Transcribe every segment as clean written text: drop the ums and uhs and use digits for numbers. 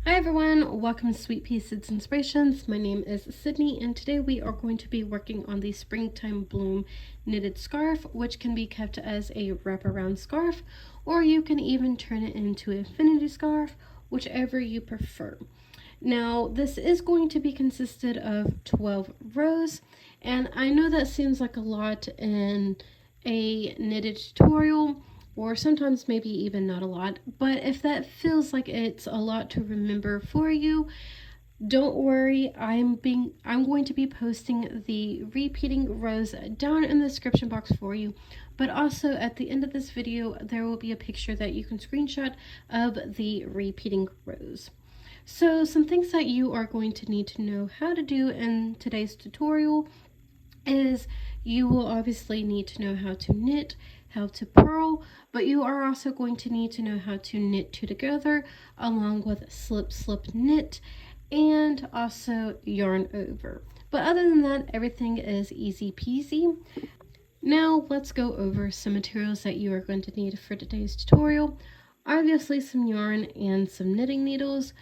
Hi everyone, welcome to Sweetpea Seeds Inspirations. My name is Sydney and today we are going to be working on the Springtime Bloom knitted scarf, which can be kept as a wraparound scarf, or you can even turn it into an infinity scarf, whichever you prefer. Now this is going to be consisted of 12 rows, and I know that seems like a lot in a knitted tutorial, or sometimes maybe even not a lot, but if that feels like it's a lot to remember for you, don't worry. I'm going to be posting the repeating rows down in the description box for you, but also at the end of this video there will be a picture that you can screenshot of the repeating rows. So some things that you are going to need to know how to do in today's tutorial is you will obviously need to know how to knit, how to purl, but you are also going to need to know how to knit two together along with slip slip knit and also yarn over. But other than that, everything is easy peasy. Now let's go over some materials that you are going to need for today's tutorial. Obviously some yarn and some knitting needles.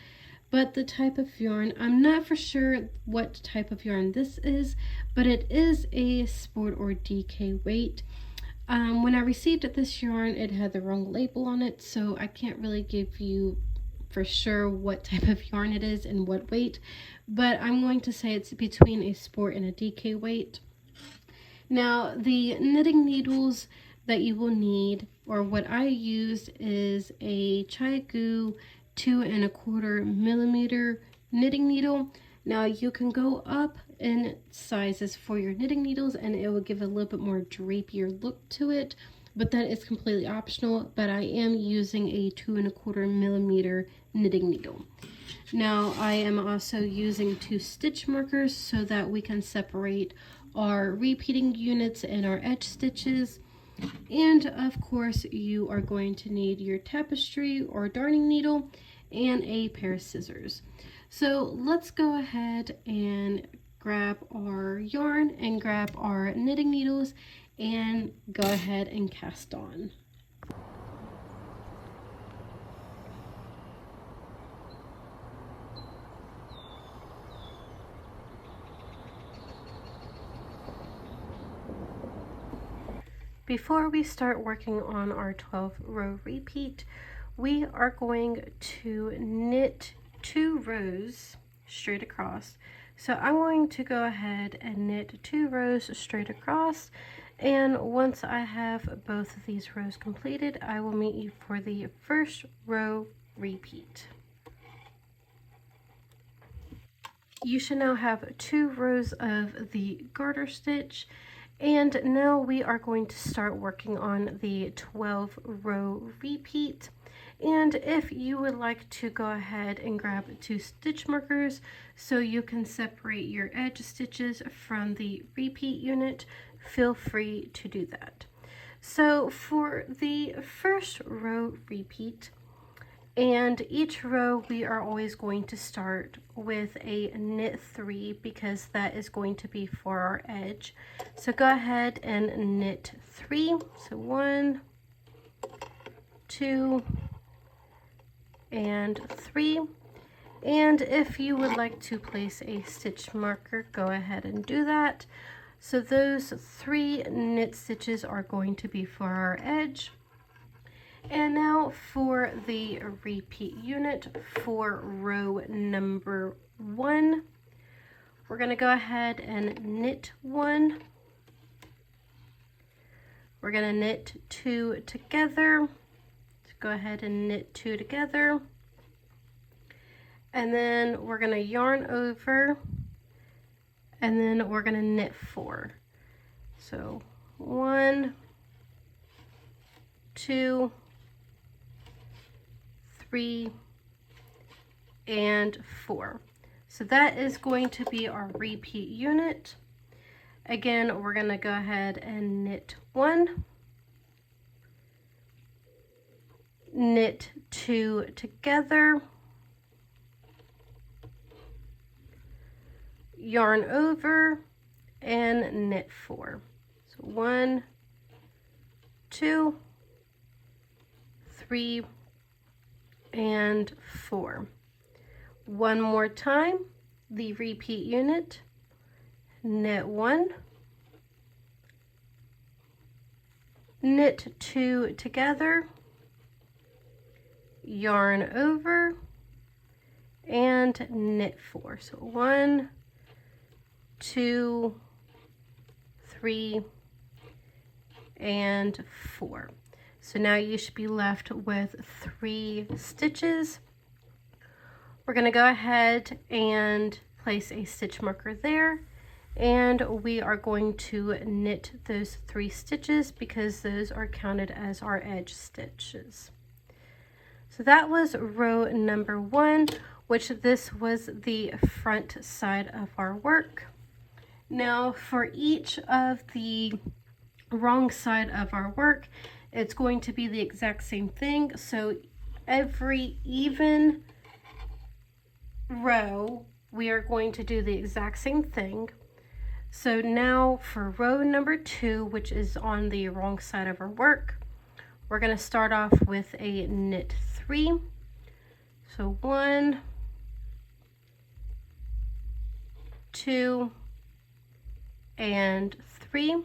But the type of yarn, I'm not for sure what type of yarn this is, but it is a sport or DK weight. When I received this yarn, it had the wrong label on it, so I can't really give you for sure what type of yarn it is and what weight, but I'm going to say it's between a sport and a DK weight. Now, the knitting needles that you will need, or what I use, is a ChiaoGoo 2¼ millimeter knitting needle. Now you can go up in sizes for your knitting needles and it will give a little bit more drapier look to it, but that is completely optional. But I am using a 2¼ millimeter knitting needle. Now I am also using 2 stitch markers so that we can separate our repeating units and our edge stitches. And of course you are going to need your tapestry or darning needle and a pair of scissors. So let's go ahead and grab our yarn and grab our knitting needles and go ahead and cast on. Before we start working on our 12-row repeat, we are going to knit 2 rows straight across. So I'm going to go ahead and knit 2 rows straight across, and once I have both of these rows completed, I will meet you for the first row repeat. You should now have 2 rows of the garter stitch. And now we are going to start working on the 12-row repeat. And if you would like to go ahead and grab 2 stitch markers so you can separate your edge stitches from the repeat unit, feel free to do that. So for the first row repeat, and each row we are always going to start with a knit 3 because that is going to be for our edge. So go ahead and knit 3. So 1, 2, and 3. And if you would like to place a stitch marker, go ahead and do that. So those 3 knit stitches are going to be for our edge. And now for the repeat unit for row number 1, we're going to go ahead and knit 1. We're going to knit 2 together. So go ahead and knit 2 together. And then we're going to yarn over, and then we're going to knit 4. So 1, 2, 3, and 4. So that is going to be our repeat unit. Again, we're going to go ahead and knit 1, knit 2 together, yarn over, and knit 4. So 1, 2, 3, and 4. One more time, the repeat unit, knit 1, knit 2 together, yarn over, and knit 4. So 1, 2, 3, and 4. So now you should be left with 3 stitches. We're going to go ahead and place a stitch marker there, and we are going to knit those 3 stitches because those are counted as our edge stitches. So that was row number 1, which this was the front side of our work. Now for each of the wrong side of our work, it's going to be the exact same thing. So every even row, we are going to do the exact same thing. So now for row number 2, which is on the wrong side of our work, we're going to start off with a knit 3. So 1, 2, and 3.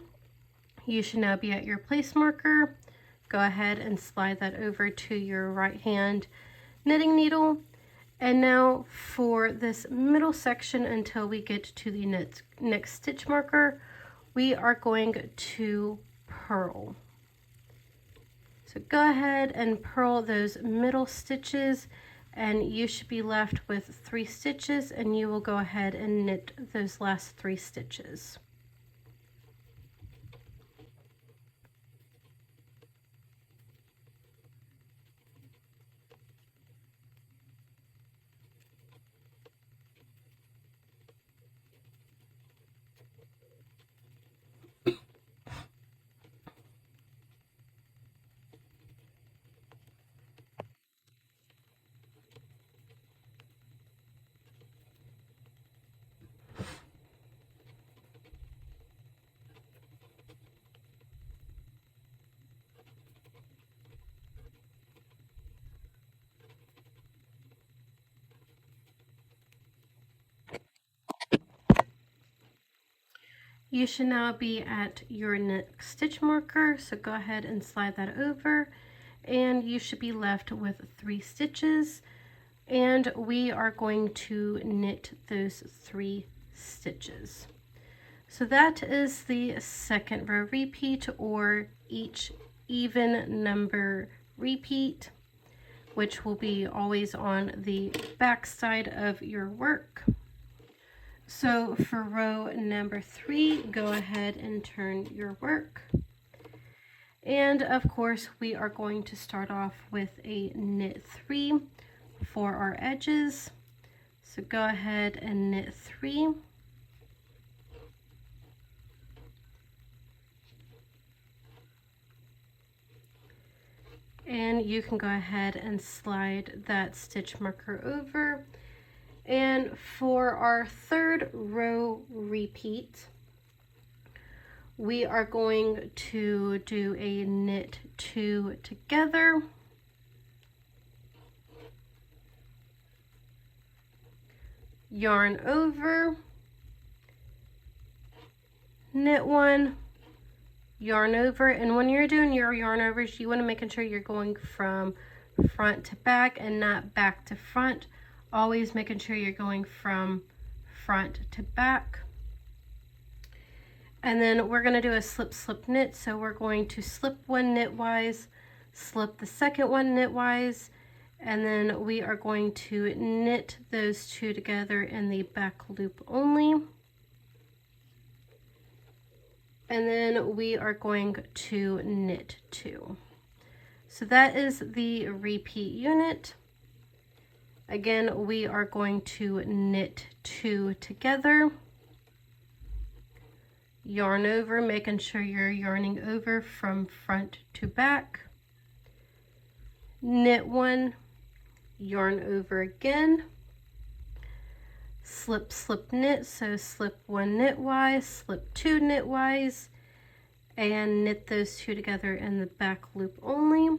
You should now be at your place marker. Go ahead and slide that over to your right hand knitting needle. And now for this middle section until we get to the next stitch marker, we are going to purl. So go ahead and purl those middle stitches, and you should be left with 3 stitches, and you will go ahead and knit those last 3 stitches. You should now be at your next stitch marker, so go ahead and slide that over, and you should be left with 3 stitches, and we are going to knit those 3 stitches. So that is the second row repeat, or each even number repeat, which will be always on the back side of your work. So for row number 3, go ahead and turn your work. And of course, we are going to start off with a knit 3 for our edges. So go ahead and knit 3. And you can go ahead and slide that stitch marker over. And for our third row repeat, we are going to do a knit 2 together, yarn over, knit 1, yarn over. And when you're doing your yarn overs, you want to make sure you're going from front to back and not back to front. Always making sure you're going from front to back. And then we're going to do a slip slip knit. So we're going to slip 1 knitwise, slip the second one knitwise, and then we are going to knit those 2 together in the back loop only. And then we are going to knit 2. So that is the repeat unit. Again, we are going to knit 2 together, yarn over, making sure you're yarning over from front to back, knit 1, yarn over again, slip slip knit, so slip 1 knitwise, slip 2 knitwise, and knit those 2 together in the back loop only,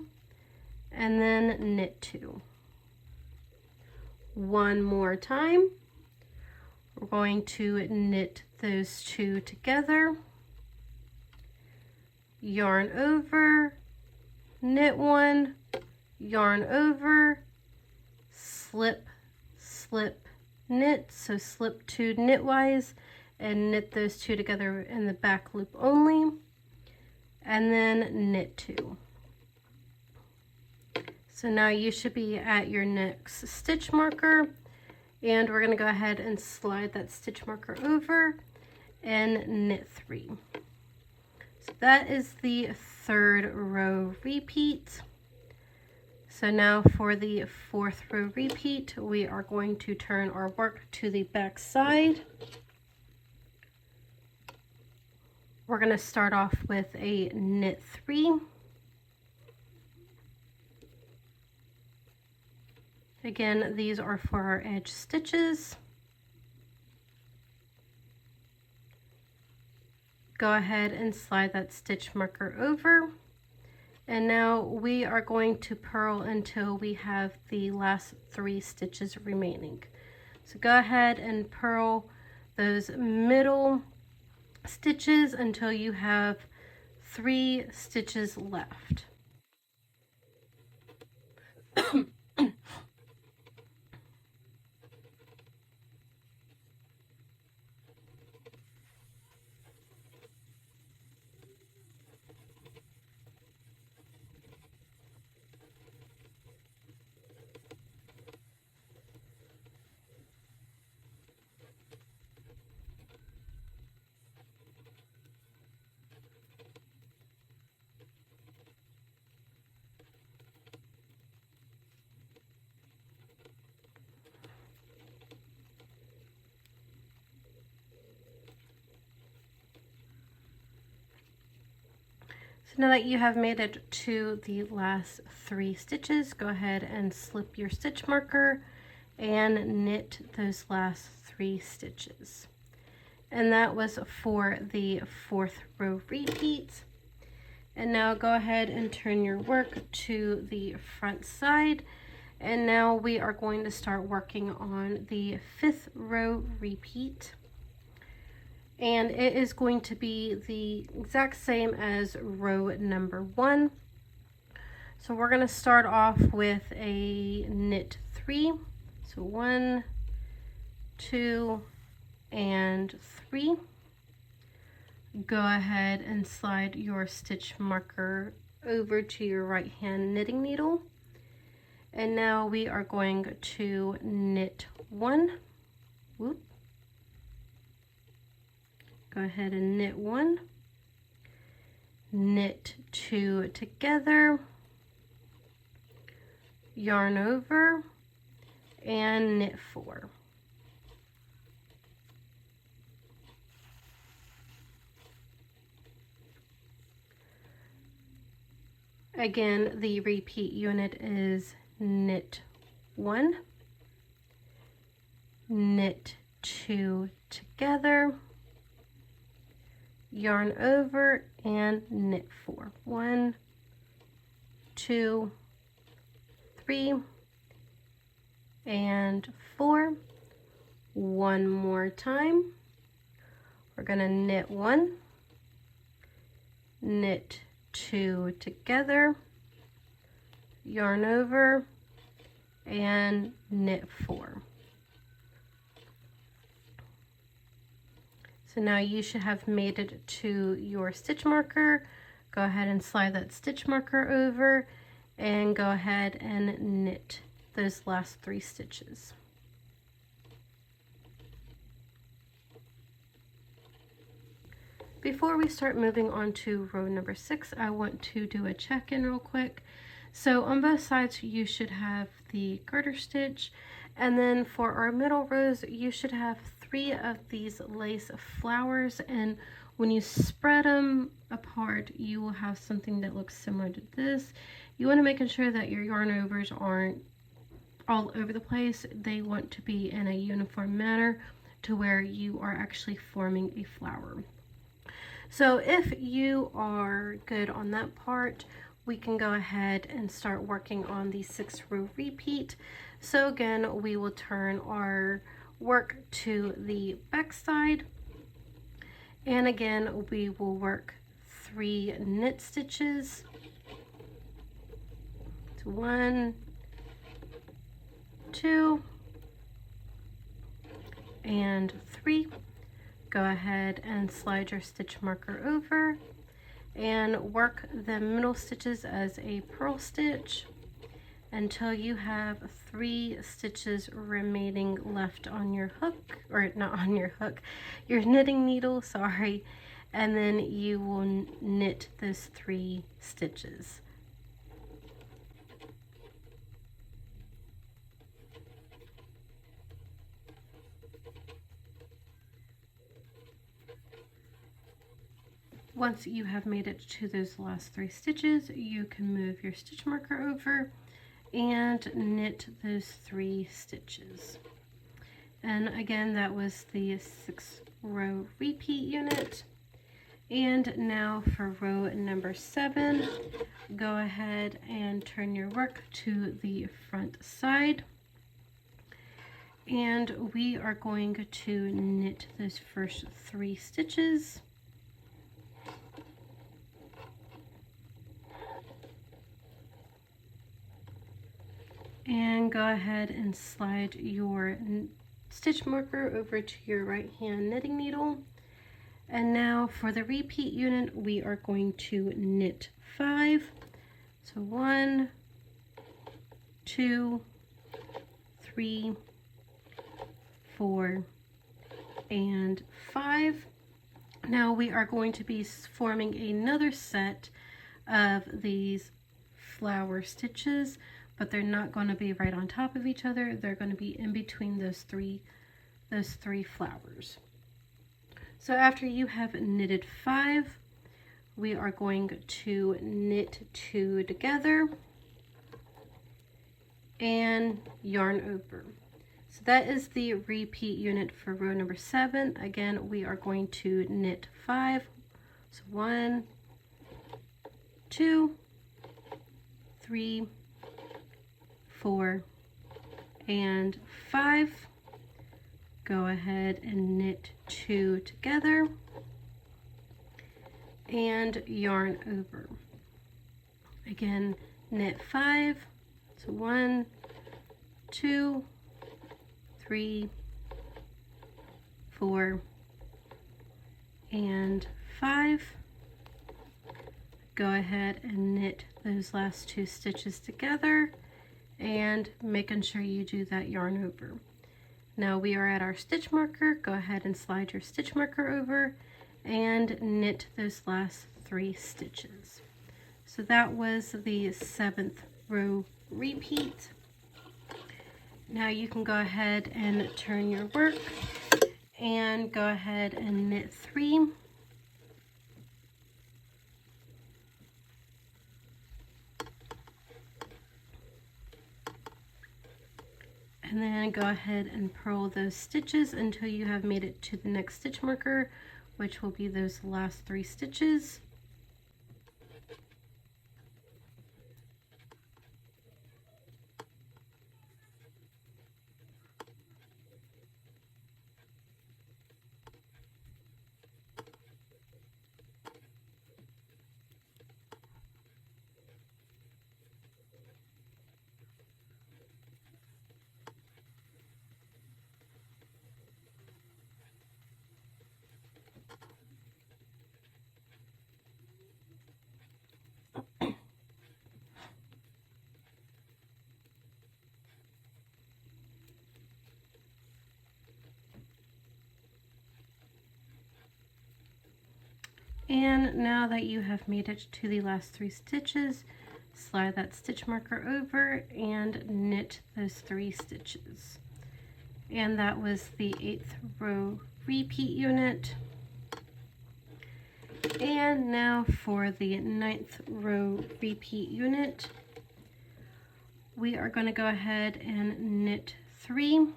and then knit 2. One more time. We're going to knit those two together, yarn over, knit one, yarn over, slip, slip, knit. So slip two knitwise and knit those two together in the back loop only, and then knit two. So now you should be at your next stitch marker, and we're going to go ahead and slide that stitch marker over and knit three. So that is the third row repeat. So now for the fourth row repeat, we are going to turn our work to the back side. We're going to start off with a knit three. Again, these are for our edge stitches. Go ahead and slide that stitch marker over. And now we are going to purl until we have the last three stitches remaining. So go ahead and purl those middle stitches until you have 3 stitches left. So now that you have made it to the last 3 stitches, go ahead and slip your stitch marker and knit those last 3 stitches. And that was for the 4th row repeat. And now go ahead and turn your work to the front side. And now we are going to start working on the 5th row repeat. And it is going to be the exact same as row number 1. So we're going to start off with a knit 3. So 1, 2, and 3. Go ahead and slide your stitch marker over to your right hand knitting needle. And now we are going to knit 1. Whoop. Go ahead and knit 1, knit 2 together, yarn over, and knit 4. Again, the repeat unit is knit 1, knit 2 together, yarn over, and knit 4. 1, 2, 3, and 4. One more time. We're going to knit 1, knit 2 together, yarn over, and knit 4. So now you should have made it to your stitch marker. Go ahead and slide that stitch marker over and go ahead and knit those last 3 stitches. Before we start moving on to row number 6, I want to do a check-in real quick. So on both sides you should have the garter stitch, and then for our middle rows you should have 3 of these lace flowers, and when you spread them apart you will have something that looks similar to this. You want to make sure that your yarn overs aren't all over the place. They want to be in a uniform manner to where you are actually forming a flower. So if you are good on that part, we can go ahead and start working on the 6th row repeat. So again, we will turn our work to the back side, and again we will work 3 knit stitches. So 1, 2, and 3. Go ahead and slide your stitch marker over and work the middle stitches as a purl stitch until you have 3 stitches remaining left on your hook, or not on your hook, your knitting needle, sorry, and then you will knit those 3 stitches. Once you have made it to those last 3 stitches, you can move your stitch marker over and knit those 3 stitches. And again, that was the 6th row repeat unit. And now for row number 7, go ahead and turn your work to the front side. And we are going to knit those first 3 stitches. And go ahead and slide your stitch marker over to your right hand knitting needle. And now for the repeat unit, we are going to knit 5. So 1, 2, 3, 4, and 5. Now we are going to be forming another set of these flower stitches, but they're not going to be right on top of each other. They're going to be in between those three flowers. So after you have knitted 5, we are going to knit 2 together and yarn over. So that is the repeat unit for row number 7. Again, we are going to knit 5. So 1, 2, 3, 4, and 5. Go ahead and knit 2 together and yarn over. Again, knit 5. So 1, 2, 3, 4, and 5. Go ahead and knit those last 2 stitches together and making sure you do that yarn over. Now we are at our stitch marker. Go ahead and slide your stitch marker over and knit those last 3 stitches. So that was the 7th row repeat. Now you can go ahead and turn your work and go ahead and knit 3. And then go ahead and purl those stitches until you have made it to the next stitch marker, which will be those last 3 stitches. And now that you have made it to the last 3 stitches, slide that stitch marker over and knit those 3 stitches. And that was the 8th row repeat unit. And now for the 9th row repeat unit, we are going to go ahead and knit 3.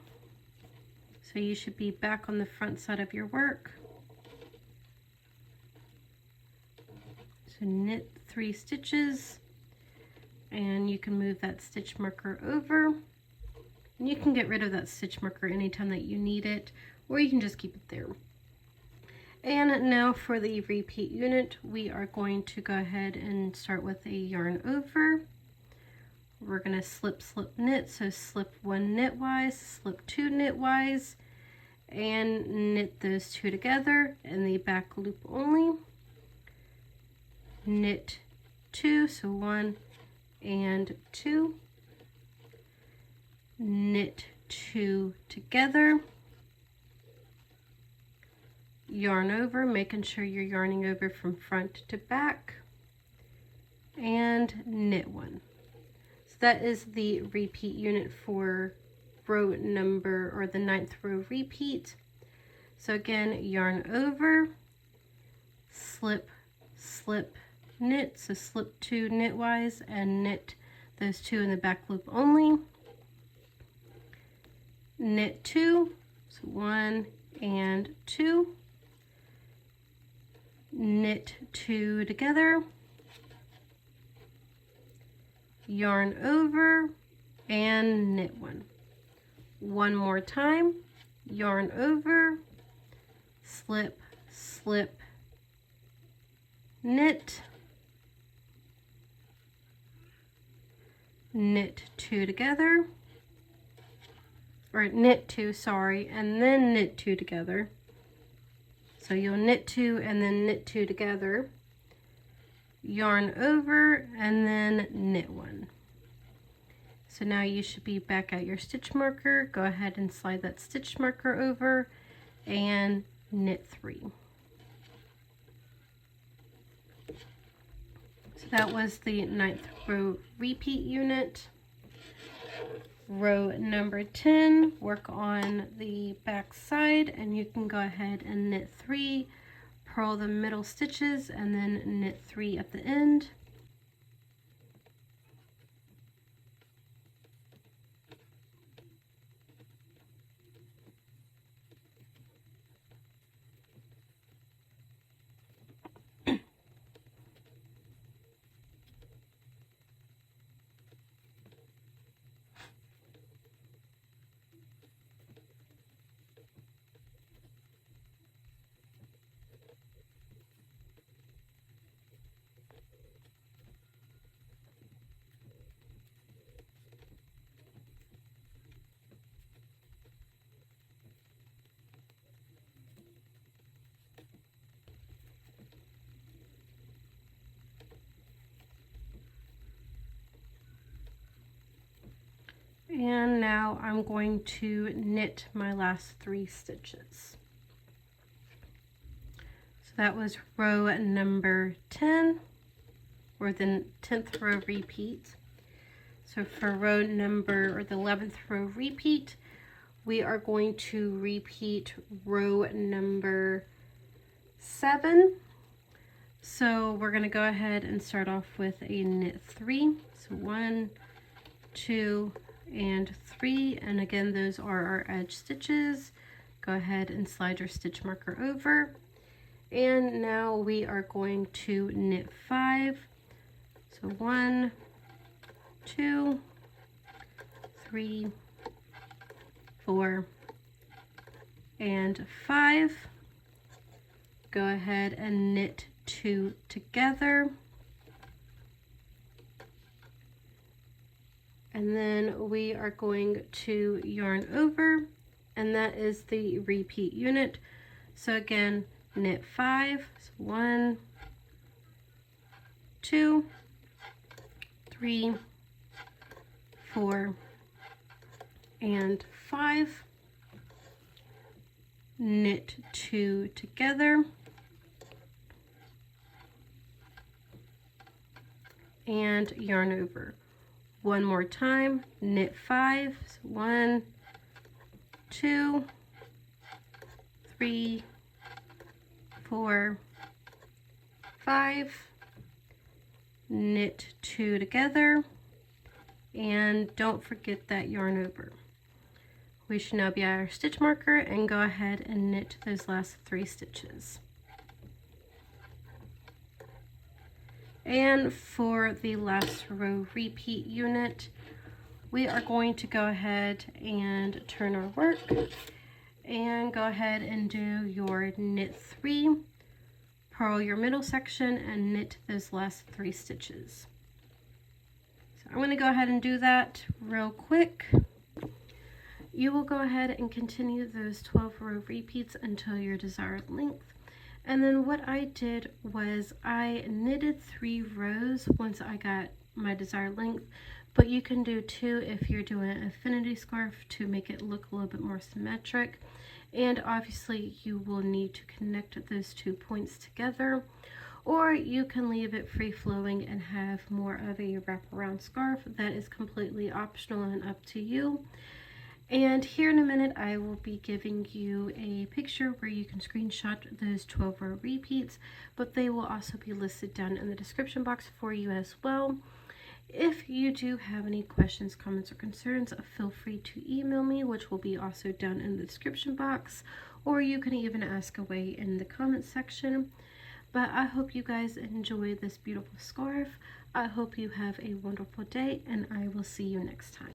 So you should be back on the front side of your work. So knit 3 stitches and you can move that stitch marker over, and you can get rid of that stitch marker anytime that you need it, or you can just keep it there. And now for the repeat unit, we are going to go ahead and start with a yarn over. We're going to slip, slip, knit, so slip 1 knitwise, slip 2 knitwise, and knit those 2 together in the back loop only. Knit 2, so 1 and 2, knit 2 together, yarn over, making sure you're yarning over from front to back, and knit 1. So that is the repeat unit for row number, or the 9th row repeat. So again, yarn over, slip, slip, knit, so slip 2 knitwise and knit those 2 in the back loop only, knit 2, so 1 and 2, knit 2 together, yarn over, and knit 1. One more time, yarn over, slip, slip, knit, knit 2 together, or knit 2, sorry, and then knit 2 together. So you'll knit 2 and then knit 2 together, yarn over, and then knit 1. So now you should be back at your stitch marker. Go ahead and slide that stitch marker over and knit 3. So that was the 9th row repeat unit. Row number 10, work on the back side, and you can go ahead and knit 3, purl the middle stitches, and then knit 3 at the end. And now I'm going to knit my last 3 stitches. So that was row number 10, or the 10th row repeat. So for row number, or the 11th row repeat, we are going to repeat row number 7. So we're going to go ahead and start off with a knit 3. So 1, 2, and 3, and again those are our edge stitches. Go ahead and slide your stitch marker over, and now we are going to knit 5. So 1, 2, 3, 4, and 5. Go ahead and knit 2 together. And then we are going to yarn over, and that is the repeat unit. So again, knit 5, so 1, 2, 3, 4, and 5. Knit 2 together, and yarn over. One more time, knit 5, so 1, 2, 3, 4, 5, knit 2 together, and don't forget that yarn over. We should now be at our stitch marker and go ahead and knit those last 3 stitches. And for the last row repeat unit, we are going to go ahead and turn our work and go ahead and do your knit 3, purl your middle section, and knit those last 3 stitches. So I'm going to go ahead and do that real quick. You will go ahead and continue those 12 row repeats until your desired length. And then what I did was I knitted 3 rows once I got my desired length, but you can do 2 if you're doing an affinity scarf to make it look a little bit more symmetric. And obviously you will need to connect those 2 points together, or you can leave it free flowing and have more of a wraparound scarf. That is completely optional and up to you. And here in a minute, I will be giving you a picture where you can screenshot those 12 row repeats, but they will also be listed down in the description box for you as well. If you do have any questions, comments, or concerns, feel free to email me, which will be also down in the description box, or you can even ask away in the comments section. But I hope you guys enjoy this beautiful scarf. I hope you have a wonderful day, and I will see you next time.